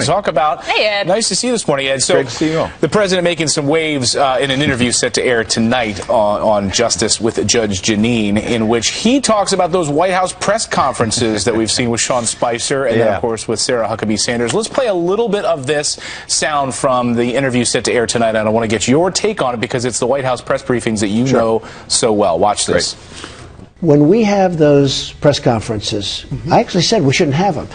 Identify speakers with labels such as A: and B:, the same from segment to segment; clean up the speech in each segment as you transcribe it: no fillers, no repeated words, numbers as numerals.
A: talk about.
B: Hey, Ed.
A: Nice to see you this morning, Ed. So,
C: great to see you all.
A: The president making some waves in an interview set to air tonight on Justice with Judge Jeanine, in which he talks about those White House press conferences that we've seen with Sean Spicer and then, of course, with Sarah Huckabee Sanders. Let's play a little bit of this sound from the interview set to air tonight, and I want to get your take on it because it's the White House press briefings that you know so well. Watch this.
C: Great.
D: When we have those press conferences, I actually said we shouldn't have them.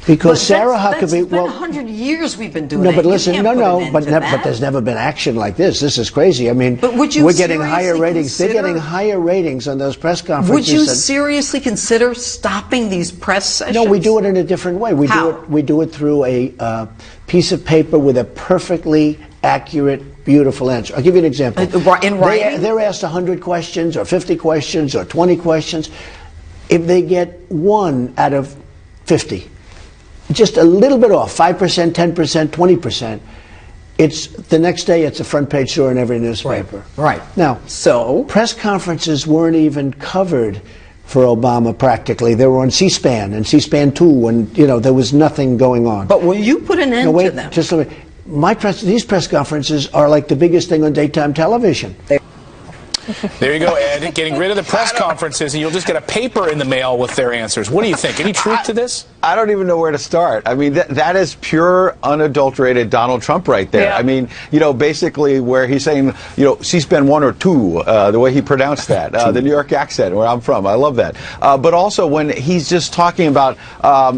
D: Because Sarah Huckabee,
E: it's been 100 years we've been doing
D: no,
E: that.
D: But listen,
E: but
D: there's never been action like this. This is crazy. I mean,
E: but would you
D: we're getting higher ratings. They're getting higher ratings on those press conferences.
E: Would you seriously consider stopping these press sessions?
D: No, we do it in a different way.
E: How?
D: We do it through a piece of paper with a perfectly accurate, beautiful answer. I'll give you an example.
E: In writing?
D: They're asked 100 questions or 50 questions or 20 questions. If they get 1 out of 50, just a little bit off, 5%, 10%, 20%, it's the next day it's a front page story in every newspaper.
E: Right.
D: Now,
E: so
D: press conferences weren't even covered for Obama practically. They were on C-SPAN and C-SPAN 2, and there was nothing going on.
E: But will you put an end to them?
D: Just a minute. These press conferences are like the biggest thing on daytime television.
A: There you go, Ed. Getting rid of the press conferences, and you'll just get a paper in the mail with their answers. What do you think? Any truth to this?
C: I don't even know where to start. I mean, that is pure, unadulterated Donald Trump right there.
B: Yeah.
C: I mean, basically where he's saying, C-SPAN 1 or 2, the way he pronounced that, the New York accent, where I'm from. I love that. But also when he's just talking about,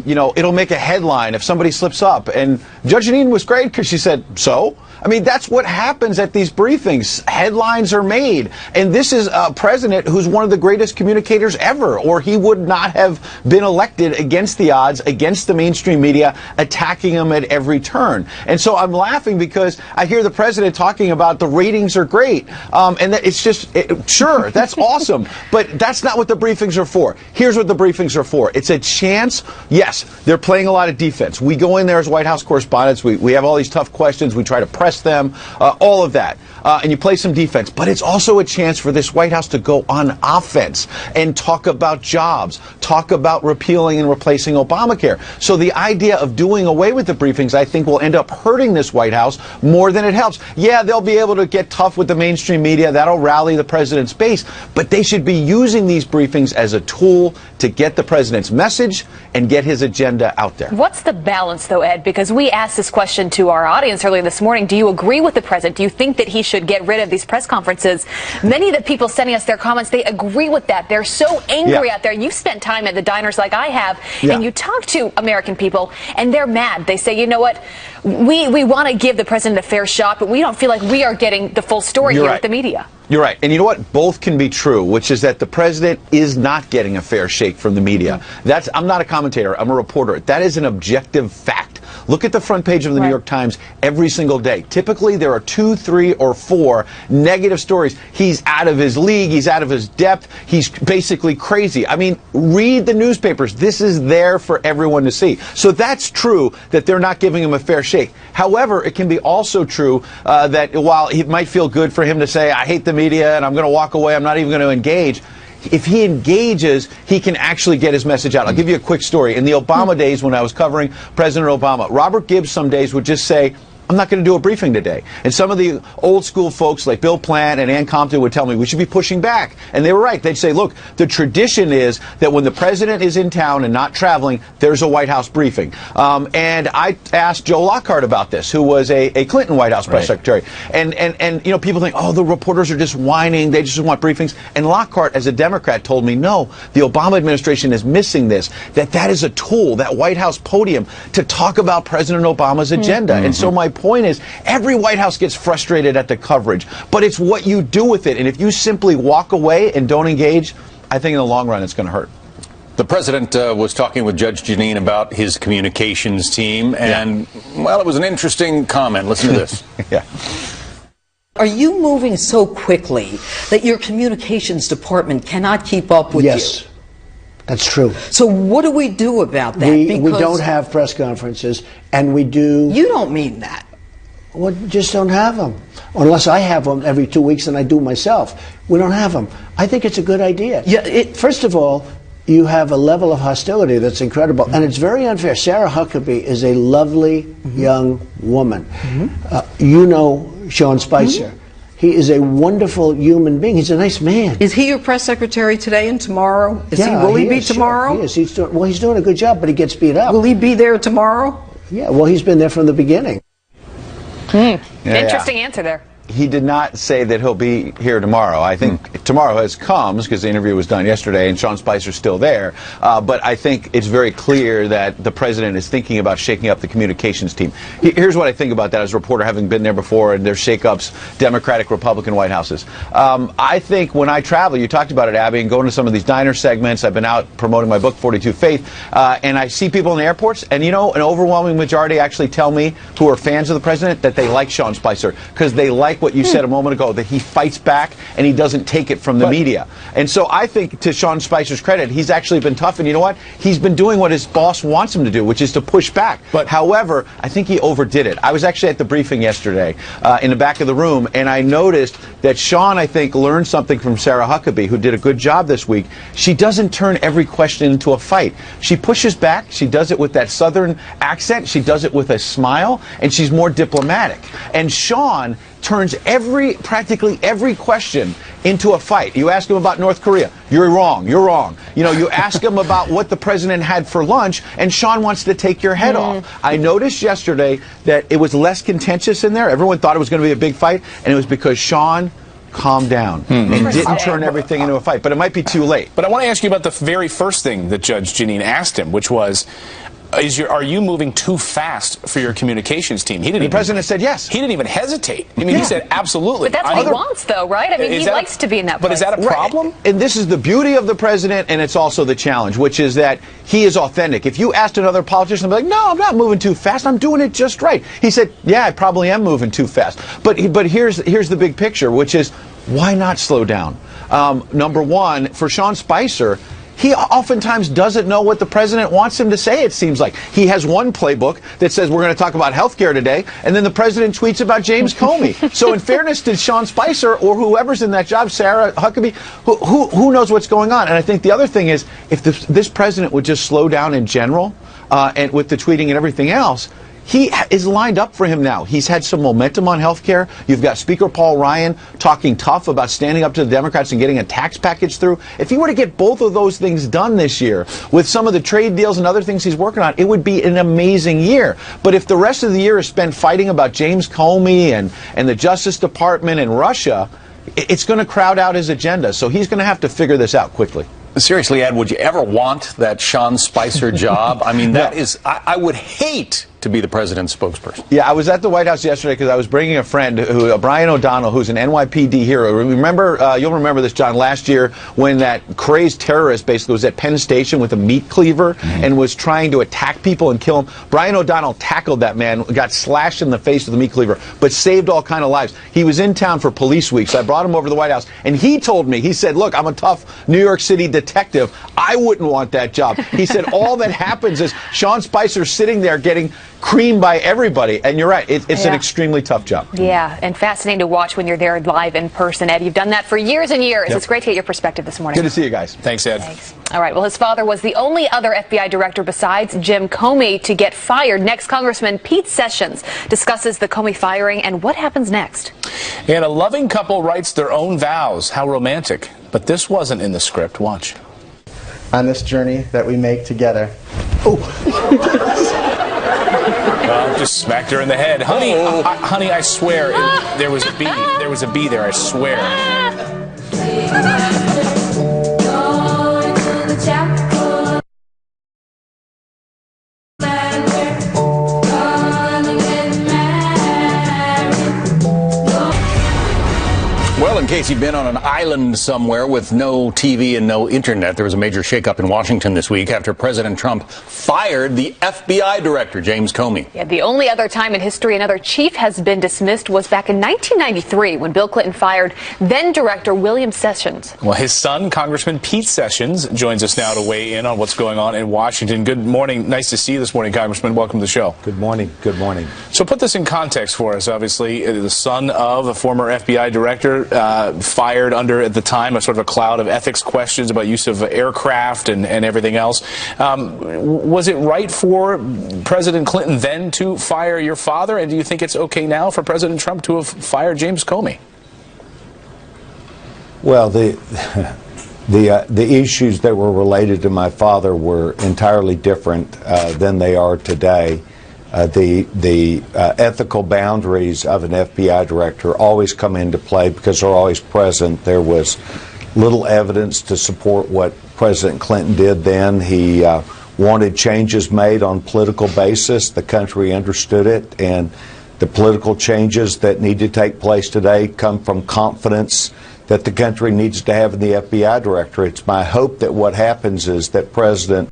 C: it'll make a headline if somebody slips up. And Judge Jeanine was great because she said, so? I mean, that's what happens at these briefings. Headlines are made. And this is a president who's one of the greatest communicators ever, or he would not have been elected against the odds, against the mainstream media, attacking him at every turn. And so I'm laughing because I hear the president talking about the ratings are great. And it's just, sure, that's awesome. But that's not what the briefings are for. Here's what the briefings are for. It's a chance. Yes, they're playing a lot of defense. We go in there as White House correspondents. We have all these tough questions. We try to press them, all of that. And you play some defense. But it's also a chance for this White House to go on offense and talk about jobs, talk about repealing and replacing Obamacare. So the idea of doing away with the briefings, I think, will end up hurting this White House more than it helps. Yeah, they'll be able to get tough with the mainstream media. That'll rally the president's base. But they should be using these briefings as a tool to get the president's message and get his agenda out there.
B: What's the balance, though, Ed? Because we asked this question to our audience earlier this morning. Do you agree with the president? Do you think that he should get rid of these press conferences? Many of the people sending us their comments, they agree with that. They're so angry out there. You've spent time at the diners like I have, and you talk to American people, and they're mad. They say, you know what, we want to give the president a fair shot, but we don't feel like we are getting the full story here with the media.
C: You're right. And you know what? Both can be true, which is that the president is not getting a fair shake from the media. I'm not a commentator. I'm a reporter. That is an objective fact. Look at the front page of the New York Times every single day. Typically, there are 2, 3, or 4 negative stories. He's out of his league. He's out of his depth. He's basically crazy. I mean, read the newspapers. This is there for everyone to see. So that's true that they're not giving him a fair shake. However, it can be also true that while it might feel good for him to say, I hate the media and I'm going to walk away, I'm not even going to engage, if he engages, he can actually get his message out. I'll give you a quick story. In the Obama days when I was covering President Obama, Robert Gibbs some days would just say, I'm not going to do a briefing today. And some of the old school folks like Bill Plant and Ann Compton would tell me we should be pushing back. And they were right. They'd say, look, the tradition is that when the president is in town and not traveling, there's a White House briefing. And I asked Joe Lockhart about this, who was a Clinton White House press secretary. And people think, oh, the reporters are just whining. They just want briefings. And Lockhart, as a Democrat, told me, no, the Obama administration is missing this, that is a tool, that White House podium, to talk about President Obama's agenda. And so my point is, every White House gets frustrated at the coverage, but it's what you do with it. And if you simply walk away and don't engage, I think in the long run it's going to hurt.
F: The president was talking with Judge Jeanine about his communications team, and, well, it was an interesting comment. Listen to this.
E: Are you moving so quickly that your communications department cannot keep up with you?
D: Yes. That's true.
E: So what do we do about that?
D: We don't have press conferences, and we do...
E: You don't mean that.
D: Well, just don't have them. Unless I have them every 2 weeks and I do myself. We don't have them. I think it's a good idea.
E: Yeah,
D: First of all, you have a level of hostility that's incredible, and it's very unfair. Sarah Huckabee is a lovely young woman. You know Sean Spicer. He is a wonderful human being. He's a nice man.
E: Is he your press secretary today and tomorrow? Will he be tomorrow?
D: Sure. He is. He's doing a good job, but he gets beat up.
E: Will he be there tomorrow?
D: Yeah, well, he's been there from the beginning.
B: Interesting answer there.
C: He did not say that he'll be here tomorrow. I think tomorrow comes because the interview was done yesterday and Sean Spicer's still there. But I think it's very clear that the president is thinking about shaking up the communications team. Here's what I think about that as a reporter, having been there before, and there's shakeups, Democratic, Republican White Houses. I think when I travel, you talked about it, Abby, and going to some of these diner segments. I've been out promoting my book, 42 Faith, and I see people in the airports, and an overwhelming majority actually tell me, who are fans of the president, that they like Sean Spicer because they like what you said a moment ago, that he fights back and he doesn't take it from the media. And so I think, to Sean Spicer's credit, he's actually been tough, and you know what? He's been doing what his boss wants him to do, which is to push back. But however, I think he overdid it. I was actually at the briefing yesterday in the back of the room, and I noticed that Sean, I think, learned something from Sarah Huckabee, who did a good job this week. She doesn't turn every question into a fight. She pushes back. She does it with that Southern accent. She does it with a smile, and she's more diplomatic. And Sean turns practically every question into a fight. You ask him about North Korea, you're wrong, you're wrong. You ask him about what the president had for lunch, and Sean wants to take your head off. I noticed yesterday that it was less contentious in there. Everyone thought it was going to be a big fight, and it was because Sean calmed down and didn't turn everything into a fight. But it might be too late.
A: But I want to ask you about the very first thing that Judge Jeanine asked him, which was, are you moving too fast for your communications team?
C: The president said yes.
A: He didn't even hesitate. I mean, he said absolutely.
B: But that's what he wants, though, right? I mean, he likes to be in that place.
A: But is that a problem?
C: Right. And this is the beauty of the president, and it's also the challenge, which is that he is authentic. If you asked another politician, they'd be like, no, I'm not moving too fast. I'm doing it just right. He said, yeah, I probably am moving too fast. But here's the big picture, which is, why not slow down? Number one, for Sean Spicer, he oftentimes doesn't know what the president wants him to say, it seems like. He has one playbook that says we're going to talk about health care today, and then the president tweets about James Comey. So in fairness to Sean Spicer, or whoever's in that job, Sarah Huckabee, who knows what's going on? And I think the other thing is, if this president would just slow down in general, and with the tweeting and everything else, he is lined up for him now. He's had some momentum on health care. You've got Speaker Paul Ryan talking tough about standing up to the Democrats and getting a tax package through. If he were to get both of those things done this year, with some of the trade deals and other things he's working on, it would be an amazing year. But if the rest of the year is spent fighting about James Comey and the Justice Department and Russia, it's going to crowd out his agenda. So he's going to have to figure this out quickly.
F: Seriously, Ed, would you ever want that Sean Spicer job? I mean, that is, I would hate to be the president's spokesperson.
C: Yeah, I was at the White House yesterday because I was bringing a friend, Brian O'Donnell, who's an NYPD hero. Remember, you'll remember this, John, last year when that crazed terrorist basically was at Penn Station with a meat cleaver and was trying to attack people and kill them. Brian O'Donnell tackled that man, got slashed in the face with a meat cleaver, but saved all kind of lives. He was in town for police week, so I brought him over to the White House, and he told me, he said, look, I'm a tough New York City detective. I wouldn't want that job. He said all that happens is Sean Spicer sitting there getting creamed by everybody. And you're right, it's an extremely tough job.
B: Yeah, and fascinating to watch when you're there live in person, Ed. You've done that for years and years. It's great to get your perspective this morning.
C: Good to see you guys.
A: Thanks, Ed.
B: Thanks. All right, well, his father was the only other FBI director besides Jim Comey to get fired. Next, Congressman Pete Sessions discusses the Comey firing and what happens next.
A: And a loving couple writes their own vows. How romantic. But this wasn't in the script. Watch.
G: On this journey that we make together.
A: Just smacked her in the head. Honey, honey, I swear, there was a bee. There was a bee there, I swear.
F: Well, in case you've been on an island somewhere with no TV and no internet, there was a major shakeup in Washington this week after President Trump fired the FBI director, James Comey.
B: Yeah, the only other time in history another chief has been dismissed was back in 1993 when Bill Clinton fired then-director William Sessions.
A: Well, his son, Congressman Pete Sessions, joins us now to weigh in on what's going on in Washington. Good morning. Nice to see you this morning, Congressman. Welcome to the show.
H: Good morning. Good morning.
A: So put this in context for us. Obviously, the son of a former FBI director, fired under, at the time, a sort of a cloud of ethics questions about use of aircraft and everything else. Was it right for President Clinton then to fire your father, and do you think it's okay now for President Trump to have fired James Comey?
H: Well, the issues that were related to my father were entirely different than they are today. The ethical boundaries of an FBI director always come into play because they're always present. There was little evidence to support what President Clinton did then. He wanted changes made on political basis. The country understood it, and the political changes that need to take place today come from confidence that the country needs to have in the FBI director. It's my hope that what happens is that President